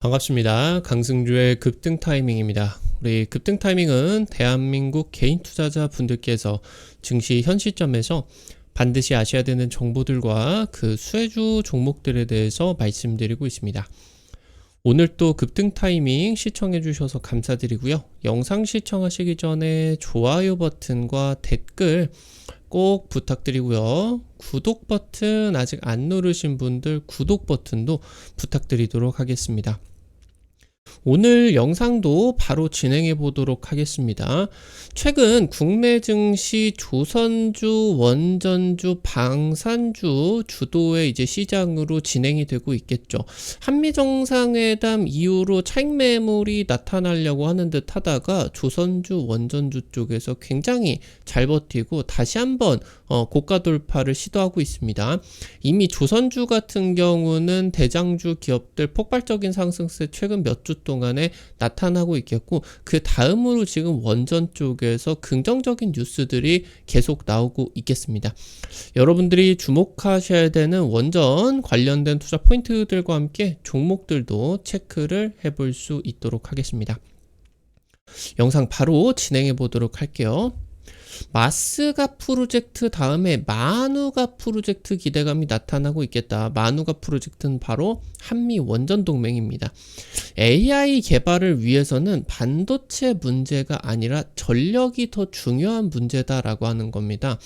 반갑습니다. 강승주의 급등 타이밍입니다. 우리 급등 타이밍은 대한민국 개인 투자자 분들께서 증시 현 시점에서 반드시 아셔야 되는 정보들과 그 수혜주 종목들에 대해서 말씀드리고 있습니다. 오늘 또 급등 타이밍 시청해 주셔서 감사드리고요. 영상 시청하시기 전에 좋아요 버튼과 댓글 꼭 부탁드리고요. 구독 버튼 아직 안 누르신 분들 구독 버튼도 부탁드리도록 하겠습니다. 오늘 영상도 바로 진행해 보도록 하겠습니다. 최근 국내 증시 조선주, 원전주, 방산주 주도의 이제 시장으로 진행이 되고 있겠죠. 한미 정상회담 이후로 차익 매물이 나타나려고 하는 듯 하다가 조선주, 원전주 쪽에서 굉장히 잘 버티고 다시 한번 고가 돌파를 시도하고 있습니다. 이미 조선주 같은 경우는 대장주 기업들 폭발적인 상승세 최근 몇 주 동안에 나타나고 있겠고, 그 다음으로 지금 원전 쪽에서 긍정적인 뉴스들이 계속 나오고 있겠습니다. 여러분들이 주목하셔야 되는 원전 관련된 투자 포인트들과 함께 종목들도 체크를 해볼 수 있도록 하겠습니다. 영상 바로 진행해 보도록 할게요. 마스가 프로젝트 다음에 마누가 프로젝트 기대감이 나타나고 있겠다. 마누가 프로젝트는 바로 한미 원전 동맹입니다. AI 개발을 위해서는 반도체 문제가 아니라 전력이 더 중요한 문제다라고 하는 겁니다.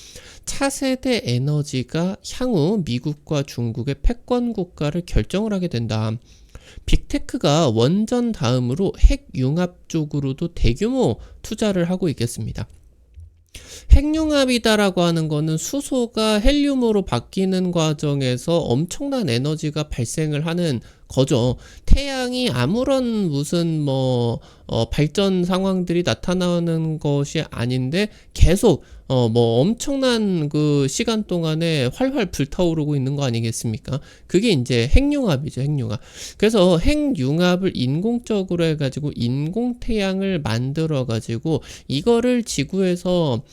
차세대 에너지가 향후 미국과 중국의 패권 국가를 결정을 하게 된다. 빅테크가 원전 다음으로 핵융합 쪽으로도 대규모 투자를 하고 있겠습니다. 핵융합이다라고 하는 거는 수소가 헬륨으로 바뀌는 과정에서 엄청난 에너지가 발생을 하는 거죠. 태양이 아무런 무슨 발전 상황들이 나타나는 것이 아닌데 계속 엄청난 그 시간 동안에 활활 불타오르고 있는 거 아니겠습니까? 그게 이제 핵융합이죠, 핵융합. 그래서 핵융합을 인공적으로 해가지고 인공태양을 만들어가지고 이거를 지구에서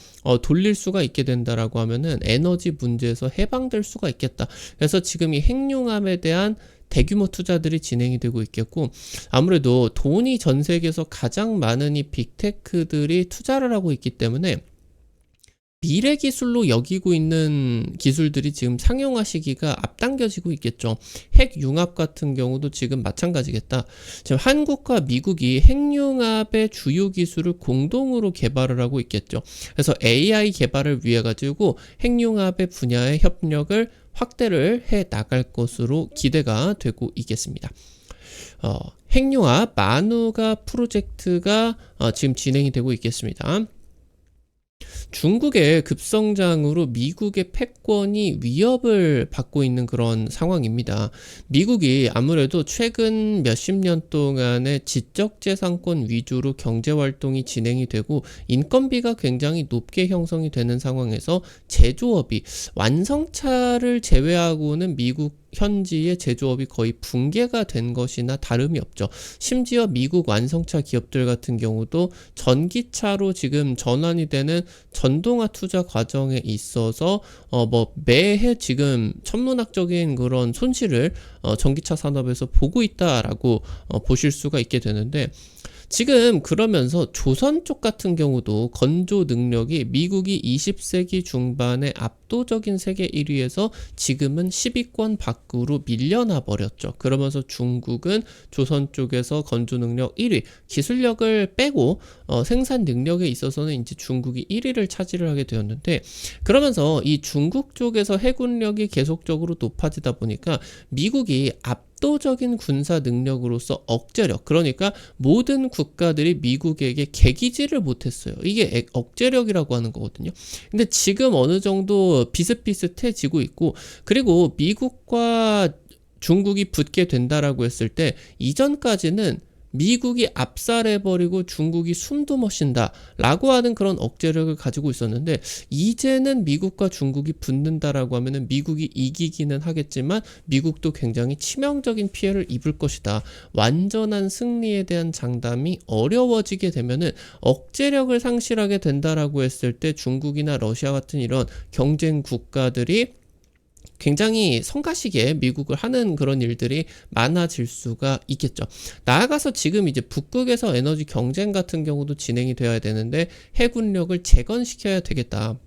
돌릴 수가 있게 된다라고 하면은 에너지 문제에서 해방될 수가 있겠다. 그래서 지금 이 핵융합에 대한 대규모 투자들이 진행이 되고 있겠고, 아무래도 돈이 전 세계에서 가장 많은 이 빅테크들이 투자를 하고 있기 때문에 미래 기술로 여기고 있는 기술들이 지금 상용화 시기가 앞당겨지고 있겠죠. 핵융합 같은 경우도 지금 마찬가지겠다. 지금 한국과 미국이 핵융합의 주요 기술을 공동으로 개발을 하고 있겠죠. 그래서 AI 개발을 위해 가지고 핵융합의 분야의 협력을 확대를 해 나갈 것으로 기대가 되고 있겠습니다. 핵융합 마누가 프로젝트가 지금 진행이 되고 있겠습니다. 중국의 급성장으로 미국의 패권이 위협을 받고 있는 그런 상황입니다. 미국이 아무래도 최근 몇십 년 동안의 지적재산권 위주로 경제활동이 진행이 되고 인건비가 굉장히 높게 형성이 되는 상황에서 제조업이 완성차를 제외하고는 미국 현지의 제조업이 거의 붕괴가 된 것이나 다름이 없죠. 심지어 미국 완성차 기업들 같은 경우도 전기차로 지금 전환이 되는 전동화 투자 과정에 있어서 매해 지금 천문학적인 그런 손실을 전기차 산업에서 보고 있다라고 보실 수가 있게 되는데, 지금 그러면서 조선 쪽 같은 경우도 건조 능력이 미국이 20세기 중반에 압도적인 세계 1위에서 지금은 10위권 밖으로 밀려나 버렸죠. 그러면서 중국은 조선 쪽에서 건조 능력 1위, 기술력을 빼고 생산 능력에 있어서는 이제 중국이 1위를 차지를 하게 되었는데, 그러면서 이 중국 쪽에서 해군력이 계속적으로 높아지다 보니까 미국이 압도적인 군사 능력으로서 억제력, 그러니까 모든 국가들이 미국에게 개기지를 못했어요. 이게 억제력이라고 하는 거거든요. 근데 지금 어느 정도 비슷비슷해지고 있고, 그리고 미국과 중국이 붙게 된다라고 했을 때 이전까지는 미국이 압살해버리고 중국이 숨도 못 쉰다 라고 하는 그런 억제력을 가지고 있었는데, 이제는 미국과 중국이 붙는다라고 하면은 미국이 이기기는 하겠지만 미국도 굉장히 치명적인 피해를 입을 것이다. 완전한 승리에 대한 장담이 어려워지게 되면은 억제력을 상실하게 된다라고 했을 때 중국이나 러시아 같은 이런 경쟁 국가들이 굉장히 성가시게 미국을 하는 그런 일들이 많아질 수가 있겠죠. 나아가서 지금 이제 북극에서 에너지 경쟁 같은 경우도 진행이 되어야 되는데 해군력을 재건시켜야 되겠다.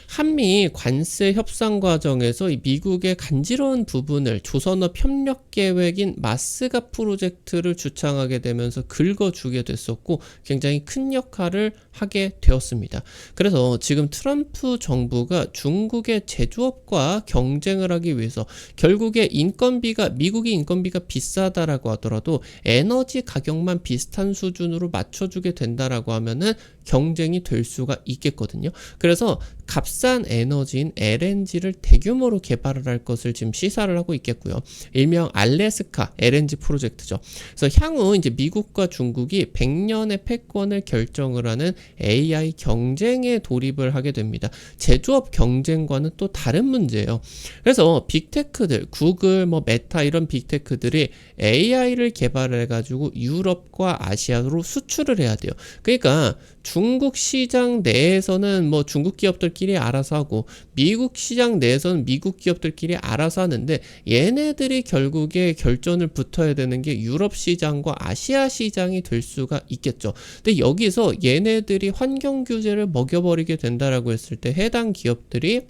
한미 관세 협상 과정에서 이 미국의 간지러운 부분을 조선업 협력 계획인 마스가 프로젝트를 주창하게 되면서 긁어주게 됐었고 굉장히 큰 역할을 하게 되었습니다. 그래서 지금 트럼프 정부가 중국의 제조업과 경쟁을 하기 위해서 결국에 미국이 인건비가 비싸다라고 하더라도 에너지 가격만 비슷한 수준으로 맞춰주게 된다라고 하면은 경쟁이 될 수가 있겠거든요. 그래서 값싼 에너지인 LNG를 대규모로 개발을 할 것을 지금 시사를 하고 있겠고요. 일명 알래스카 LNG 프로젝트죠. 그래서 향후 이제 미국과 중국이 100년의 패권을 결정을 하는 AI 경쟁에 돌입을 하게 됩니다. 제조업 경쟁과는 또 다른 문제예요. 그래서 빅테크들, 구글, 메타 이런 빅테크들이 AI를 개발해 가지고 유럽과 아시아로 수출을 해야 돼요. 그러니까 중국 시장 내에서는 중국 기업들끼리 알아서 하고 미국 시장 내에서는 미국 기업들끼리 알아서 하는데 얘네들이 결국에 결전을 붙어야 되는 게 유럽 시장과 아시아 시장이 될 수가 있겠죠. 근데 여기서 얘네들이 환경 규제를 먹여버리게 된다라고 했을 때 해당 기업들이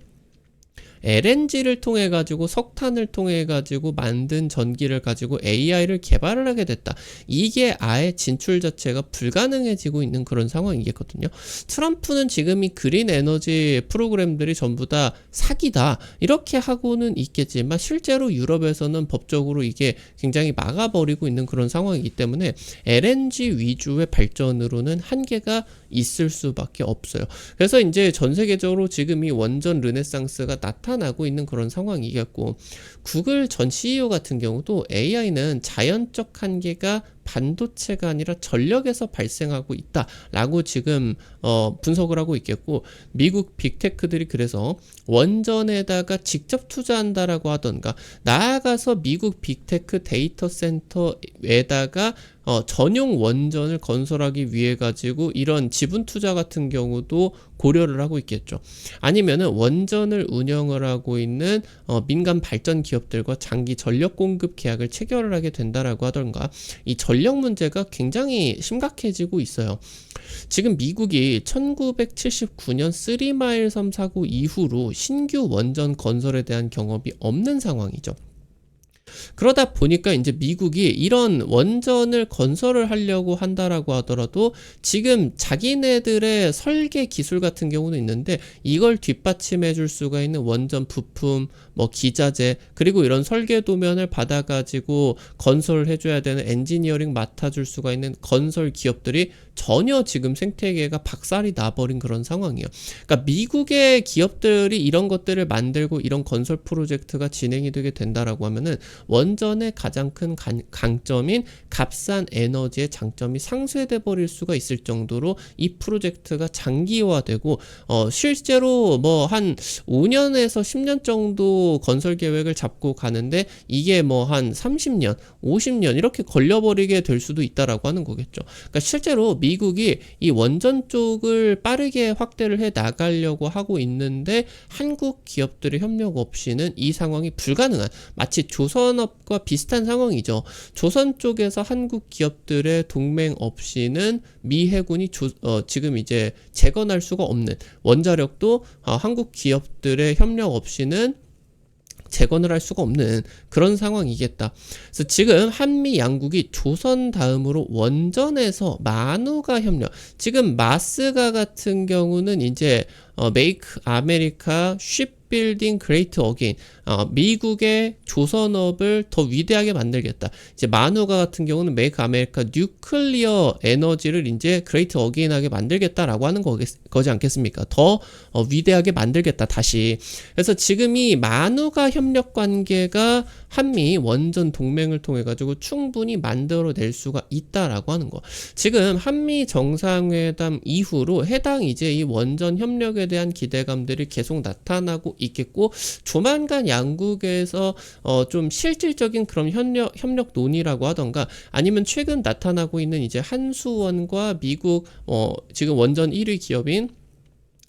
LNG를 통해 가지고 석탄을 통해 가지고 만든 전기를 가지고 AI를 개발을 하게 됐다. 이게 아예 진출 자체가 불가능해지고 있는 그런 상황이겠거든요. 트럼프는 지금 이 그린 에너지 프로그램들이 전부 다 사기다 이렇게 하고는 있겠지만 실제로 유럽에서는 법적으로 이게 굉장히 막아버리고 있는 그런 상황이기 때문에 LNG 위주의 발전으로는 한계가 있을 수밖에 없어요. 그래서 이제 전 세계적으로 지금 이 원전 르네상스가 나타나고 있는 그런 상황이겠고 구글 전 CEO 같은 경우도 AI는 자연적 한계가 반도체가 아니라 전력에서 발생하고 있다라고 지금 분석을 하고 있겠고 미국 빅테크들이 그래서 원전에다가 직접 투자한다라고 하던가 나아가서 미국 빅테크 데이터 센터에다가 전용 원전을 건설하기 위해 가지고 이런 지분 투자 같은 경우도 고려를 하고 있겠죠. 아니면은 원전을 운영을 하고 있는 민간 발전 기업들과 장기 전력 공급 계약을 체결을 하게 된다라고 하던가 이 전력 문제가 굉장히 심각해지고 있어요. 지금 미국이 1979년 3마일 섬 사고 이후로 신규 원전 건설에 대한 경험이 없는 상황이죠. 그러다 보니까 이제 미국이 이런 원전을 건설을 하려고 한다라고 하더라도 지금 자기네들의 설계 기술 같은 경우는 있는데 이걸 뒷받침해 줄 수가 있는 원전 부품, 기자재 그리고 이런 설계 도면을 받아가지고 건설을 해줘야 되는 엔지니어링 맡아줄 수가 있는 건설 기업들이 전혀 지금 생태계가 박살이 나버린 그런 상황이에요. 그러니까 미국의 기업들이 이런 것들을 만들고 이런 건설 프로젝트가 진행이 되게 된다라고 하면은 원전의 가장 큰 강점인 값싼 에너지의 장점이 상쇄돼 버릴 수가 있을 정도로 이 프로젝트가 장기화되고 실제로 한 5년에서 10년 정도 건설 계획을 잡고 가는데 이게 한 30년, 50년 이렇게 걸려버리게 될 수도 있다라고 하는 거겠죠. 그러니까 실제로 미국이 이 원전 쪽을 빠르게 확대를 해 나가려고 하고 있는데 한국 기업들의 협력 없이는 이 상황이 불가능한 마치 조선업과 비슷한 상황이죠. 조선 쪽에서 한국 기업들의 동맹 없이는 미 해군이 지금 이제 재건할 수가 없는 원자력도 한국 기업들의 협력 없이는 재건을 할 수가 없는 그런 상황이겠다. 그래서 지금 한미 양국이 조선 다음으로 원전에서 만우가 협력. 지금 마스가 같은 경우는 이제 Make America Shipbuilding Great Again. 미국의 조선업을 더 위대하게 만들겠다. 이제 만우가 같은 경우는 Make America Nuclear Energy를 이제 Great Again하게 만들겠다라고 하는 거지 않겠습니까? 더 위대하게 만들겠다 다시. 그래서 지금 이 만우가 협력 관계가 한미 원전 동맹을 통해 가지고 충분히 만들어낼 수가 있다라고 하는 거. 지금 한미 정상회담 이후로 해당 이제 이 원전 협력에 대한 기대감들이 계속 나타나고 있겠고 조만간 양국에서 좀 실질적인 그런 협력 논의라고 하던가 아니면 최근 나타나고 있는 이제 한수원과 미국 지금 원전 1위 기업인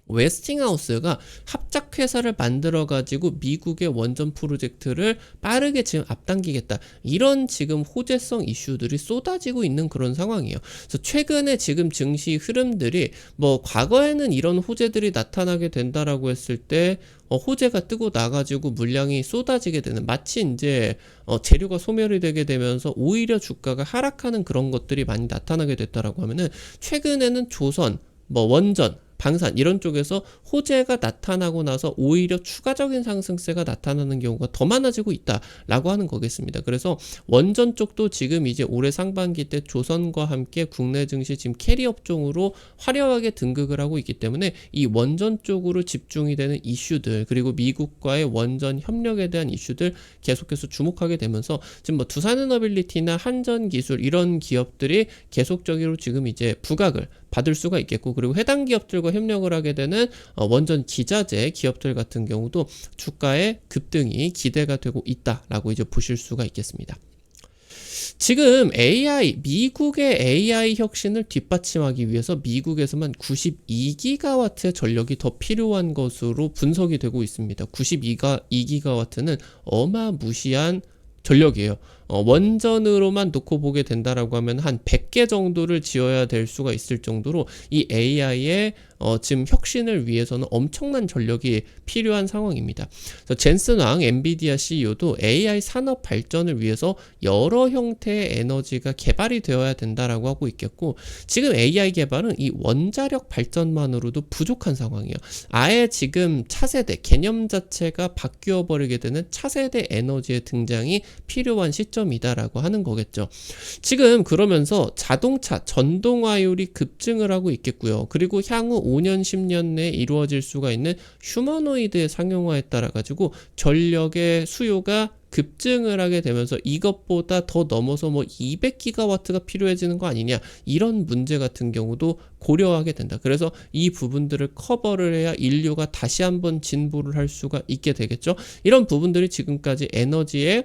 웨스팅하우스가 합작회사를 만들어가지고 미국의 원전 프로젝트를 빠르게 지금 앞당기겠다. 이런 지금 호재성 이슈들이 쏟아지고 있는 그런 상황이에요. 그래서 최근에 지금 증시 흐름들이 뭐 과거에는 이런 호재들이 나타나게 된다라고 했을 때 호재가 뜨고 나가지고 물량이 쏟아지게 되는, 마치 이제 재료가 소멸이 되게 되면서 오히려 주가가 하락하는 그런 것들이 많이 나타나게 됐다라고 하면은, 최근에는 조선, 뭐 원전, 방산 이런 쪽에서 호재가 나타나고 나서 오히려 추가적인 상승세가 나타나는 경우가 더 많아지고 있다라고 하는 거겠습니다. 그래서 원전 쪽도 지금 이제 올해 상반기 때 조선과 함께 국내 증시 지금 캐리 업종으로 화려하게 등극을 하고 있기 때문에 이 원전 쪽으로 집중이 되는 이슈들, 그리고 미국과의 원전 협력에 대한 이슈들 계속해서 주목하게 되면서 지금 뭐 두산에너빌리티나 한전기술 이런 기업들이 계속적으로 지금 이제 부각을 받을 수가 있겠고, 그리고 해당 기업들과 협력을 하게 되는 원전 기자재 기업들 같은 경우도 주가의 급등이 기대가 되고 있다라고 이제 보실 수가 있겠습니다. 지금 미국의 AI 혁신을 뒷받침하기 위해서 미국에서만 92기가와트의 전력이 더 필요한 것으로 분석이 되고 있습니다. 92기가와트는 어마무시한 전력이에요. 원전으로만 놓고 보게 된다라고 하면 한 100개 정도를 지어야 될 수가 있을 정도로 이 AI의 지금 혁신을 위해서는 엄청난 전력이 필요한 상황입니다. 그래서 젠슨 왕 엔비디아 CEO도 AI 산업 발전을 위해서 여러 형태의 에너지가 개발이 되어야 된다라고 하고 있겠고, 지금 AI 개발은 이 원자력 발전만으로도 부족한 상황이에요. 아예 지금 차세대 개념 자체가 바뀌어 버리게 되는 차세대 에너지의 등장이 필요한 시점이다라고 하는 거겠죠. 지금 그러면서 자동차 전동화율이 급증을 하고 있겠고요. 그리고 향후 5년 10년 내에 이루어질 수가 있는 휴머노이드의 상용화에 따라 가지고 전력의 수요가 급증을 하게 되면서 이것보다 더 넘어서 뭐 200기가와트가 필요해지는 거 아니냐, 이런 문제 같은 경우도 고려하게 된다. 그래서 이 부분들을 커버를 해야 인류가 다시 한번 진보를 할 수가 있게 되겠죠. 이런 부분들이 지금까지 에너지의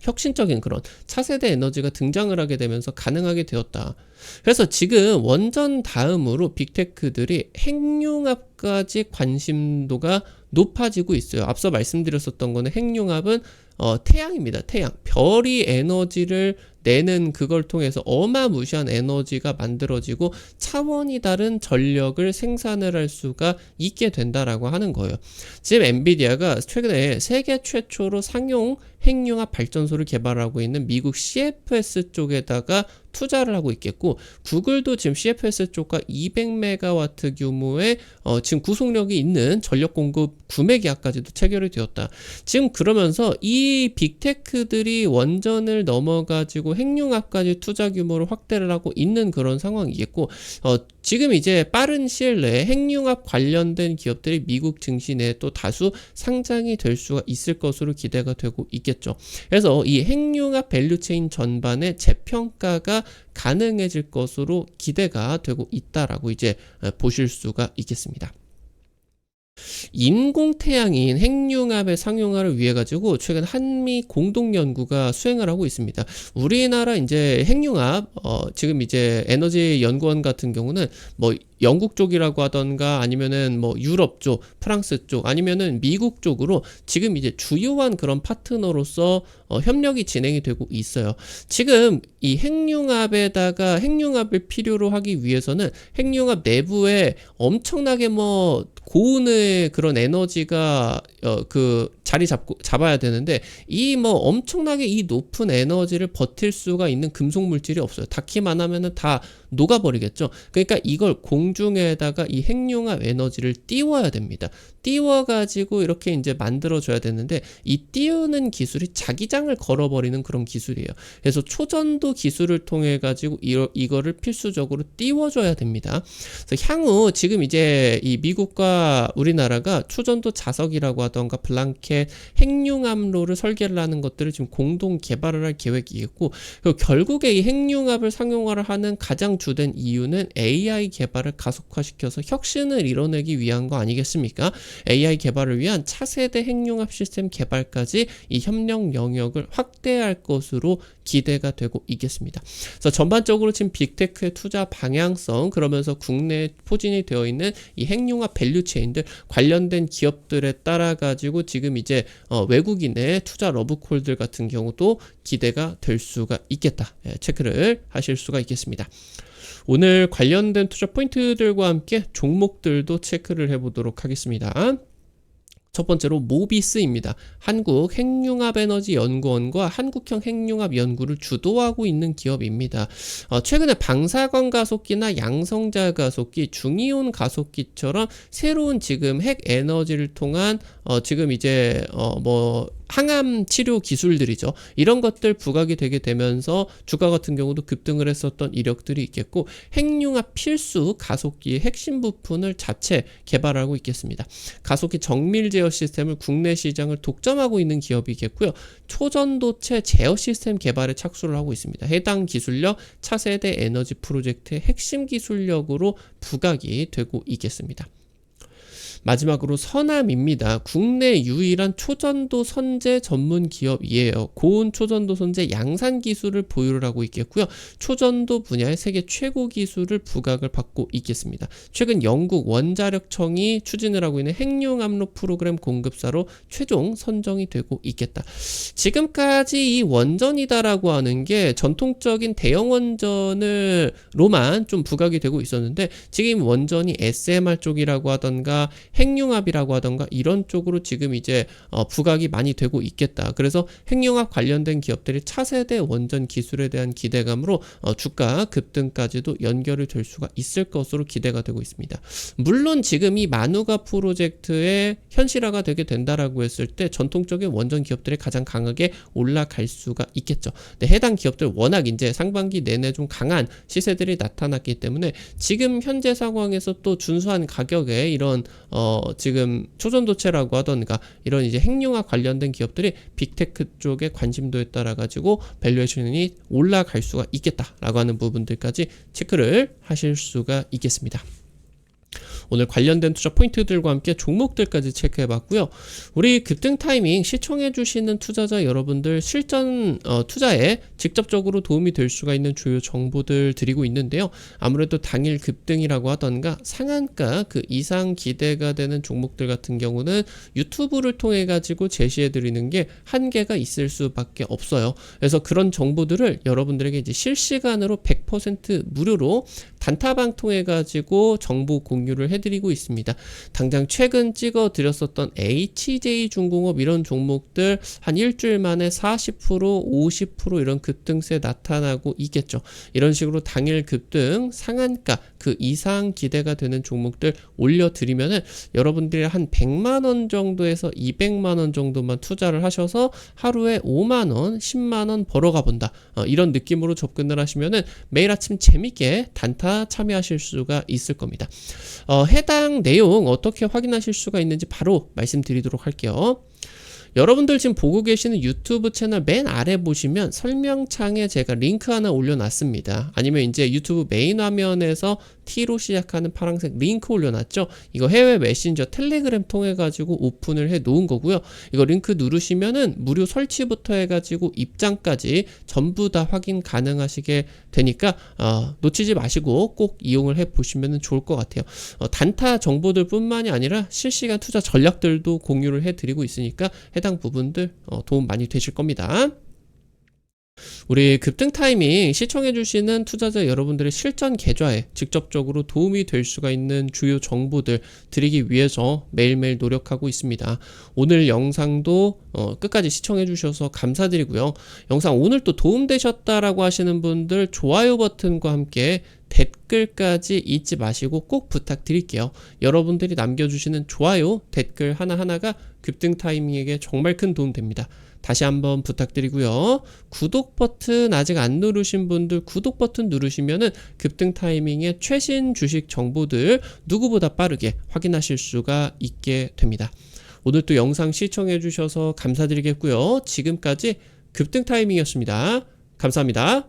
혁신적인 그런 차세대 에너지가 등장을 하게 되면서 가능하게 되었다. 그래서 지금 원전 다음으로 빅테크들이 핵융합까지 관심도가 높아지고 있어요. 앞서 말씀드렸었던 거는 핵융합은 태양입니다. 태양. 별이 에너지를 내는 그걸 통해서 어마무시한 에너지가 만들어지고 차원이 다른 전력을 생산을 할 수가 있게 된다라고 하는 거예요. 지금 엔비디아가 최근에 세계 최초로 상용 핵융합 발전소를 개발하고 있는 미국 CFS 쪽에다가 투자를 하고 있겠고, 구글도 지금 CFS 쪽과 200메가와트 규모의 지금 구속력이 있는 전력 공급 구매 계약까지도 체결이 되었다. 지금 그러면서 이 빅테크들이 원전을 넘어가지고 핵융합까지 투자 규모를 확대를 하고 있는 그런 상황이겠고, 지금 이제 빠른 시일 내에 핵융합 관련된 기업들이 미국 증시 내에 또 다수 상장이 될 수가 있을 것으로 기대가 되고 있겠죠. 그래서 이 핵융합 밸류체인 전반의 재평가가 가능해질 것으로 기대가 되고 있다라고 이제 보실 수가 있겠습니다. 인공태양인 핵융합의 상용화를 위해 가지고 최근 한미 공동연구가 수행을 하고 있습니다. 우리나라 이제 핵융합 지금 이제 에너지 연구원 같은 경우는 뭐 영국 쪽이라고 하던가 아니면은 뭐 유럽 쪽, 프랑스 쪽, 아니면은 미국 쪽으로 지금 이제 주요한 그런 파트너로서 협력이 진행이 되고 있어요. 지금 이 핵융합에다가 핵융합을 필요로 하기 위해서는 핵융합 내부에 엄청나게 뭐 고온의 그런 에너지가 자리 잡아야 되는데, 이 뭐 엄청나게 이 높은 에너지를 버틸 수가 있는 금속 물질이 없어요. 닿기만 하면은 다 녹아버리겠죠. 그러니까 이걸 공중에다가 이 핵융합 에너지를 띄워야 됩니다. 띄워가지고 이렇게 이제 만들어줘야 되는데, 이 띄우는 기술이 자기장을 걸어버리는 그런 기술이에요. 그래서 초전도 기술을 통해 가지고 이거를 필수적으로 띄워줘야 됩니다. 그래서 향후 지금 이제 이 미국과 우리나라가 초전도 자석이라고 하던가 블랑켓 핵융합로를 설계를 하는 것들을 지금 공동 개발을 할 계획이겠고, 그리고 결국에 이 핵융합을 상용화를 하는 가장 주된 이유는 AI 개발을 가속화시켜서 혁신을 이뤄내기 위한 거 아니겠습니까? AI 개발을 위한 차세대 핵융합 시스템 개발까지 이 협력 영역을 확대할 것으로 기대가 되고 있겠습니다. 그래서 전반적으로 지금 빅테크의 투자 방향성, 그러면서 국내에 포진이 되어 있는 이 핵융합 밸류체인들 관련된 기업들에 따라 가지고 지금 이제 외국인의 투자 러브콜들 같은 경우도 기대가 될 수가 있겠다. 체크를 하실 수가 있겠습니다. 오늘 관련된 투자 포인트들과 함께 종목들도 체크를 해보도록 하겠습니다. 첫 번째로 모비스입니다. 한국핵융합에너지연구원과 한국형 핵융합 연구를 주도하고 있는 기업입니다. 최근에 방사광 가속기나 양성자 가속기, 중이온 가속기처럼 새로운 지금 핵 에너지를 통한 지금 이제 항암 치료 기술들이죠. 이런 것들 부각이 되게 되면서 주가 같은 경우도 급등을 했었던 이력들이 있겠고, 핵융합 필수 가속기의 핵심 부품을 자체 개발하고 있겠습니다. 가속기 정밀 제어 시스템을 국내 시장을 독점하고 있는 기업이겠고요. 초전도체 제어 시스템 개발에 착수를 하고 있습니다. 해당 기술력 차세대 에너지 프로젝트의 핵심 기술력으로 부각이 되고 있겠습니다. 마지막으로 서남입니다. 국내 유일한 초전도 선제 전문 기업이에요. 고온 초전도 선제 양산 기술을 보유를 하고 있겠고요. 초전도 분야의 세계 최고 기술을 부각을 받고 있겠습니다. 최근 영국 원자력청이 추진을 하고 있는 핵융합로 프로그램 공급사로 최종 선정이 되고 있겠다. 지금까지 이 원전이다라고 하는 게 전통적인 대형 원전으로만 좀 부각이 되고 있었는데, 지금 원전이 SMR 쪽이라고 하던가 핵융합이라고 하던가 이런 쪽으로 지금 이제 부각이 많이 되고 있겠다. 그래서 핵융합 관련된 기업들이 차세대 원전 기술에 대한 기대감으로 주가 급등까지도 연결이 될 수가 있을 것으로 기대가 되고 있습니다. 물론 지금 이 마누가 프로젝트의 현실화가 되게 된다라고 했을 때 전통적인 원전 기업들이 가장 강하게 올라갈 수가 있겠죠. 근데 해당 기업들 워낙 이제 상반기 내내 좀 강한 시세들이 나타났기 때문에 지금 현재 상황에서 또 준수한 가격에 이런 지금 초전도체라고 하던가 이런 이제 핵융합 관련된 기업들이 빅테크 쪽에 관심도에 따라 가지고 밸류에이션이 올라갈 수가 있겠다라고 하는 부분들까지 체크를 하실 수가 있겠습니다. 오늘 관련된 투자 포인트들과 함께 종목들까지 체크해봤고요. 우리 급등 타이밍 시청해주시는 투자자 여러분들 실전 투자에 직접적으로 도움이 될 수가 있는 주요 정보들 드리고 있는데요. 아무래도 당일 급등이라고 하던가 상한가 그 이상 기대가 되는 종목들 같은 경우는 유튜브를 통해 가지고 제시해드리는 게 한계가 있을 수밖에 없어요. 그래서 그런 정보들을 여러분들에게 이제 실시간으로 100% 무료로 단타방 통해 가지고 정보 공유를 해드리고 있습니다. 당장 최근 찍어 드렸었던 HJ중공업 이런 종목들 한 일주일 만에 40% 50% 이런 급등세 나타나고 있겠죠. 이런 식으로 당일 급등 상한가 그 이상 기대가 되는 종목들 올려드리면은 여러분들이 한 100만원 정도에서 200만원 정도만 투자를 하셔서 하루에 5만원 10만원 벌어가 본다, 이런 느낌으로 접근을 하시면은 매일 아침 재밌게 단타 참여하실 수가 있을 겁니다. 해당 내용 어떻게 확인하실 수가 있는지 바로 말씀드리도록 할게요. 여러분들 지금 보고 계시는 유튜브 채널 맨 아래 보시면 설명창에 제가 링크 하나 올려놨습니다. 아니면 이제 유튜브 메인 화면에서 T로 시작하는 파란색 링크 올려놨죠. 이거 해외 메신저 텔레그램 통해 가지고 오픈을 해 놓은 거고요. 이거 링크 누르시면은 무료 설치부터 해가지고 입장까지 전부 다 확인 가능하시게 되니까 놓치지 마시고 꼭 이용을 해 보시면 좋을 것 같아요. 단타 정보들 뿐만이 아니라 실시간 투자 전략들도 공유를 해 드리고 있으니까 해당 부분들 도움 많이 되실 겁니다. 우리 급등 타이밍 시청해주시는 투자자 여러분들의 실전 계좌에 직접적으로 도움이 될 수가 있는 주요 정보들 드리기 위해서 매일매일 노력하고 있습니다. 오늘 영상도 끝까지 시청해주셔서 감사드리고요. 영상 오늘 또 도움되셨다라고 하시는 분들 좋아요 버튼과 함께 댓글까지 잊지 마시고 꼭 부탁드릴게요. 여러분들이 남겨주시는 좋아요, 댓글 하나하나가 급등 타이밍에게 정말 큰 도움 됩니다. 다시 한번 부탁드리고요. 구독 버튼 아직 안 누르신 분들 구독 버튼 누르시면은 급등 타이밍의 최신 주식 정보들 누구보다 빠르게 확인하실 수가 있게 됩니다. 오늘 또 영상 시청해 주셔서 감사드리겠고요. 지금까지 급등 타이밍이었습니다. 감사합니다.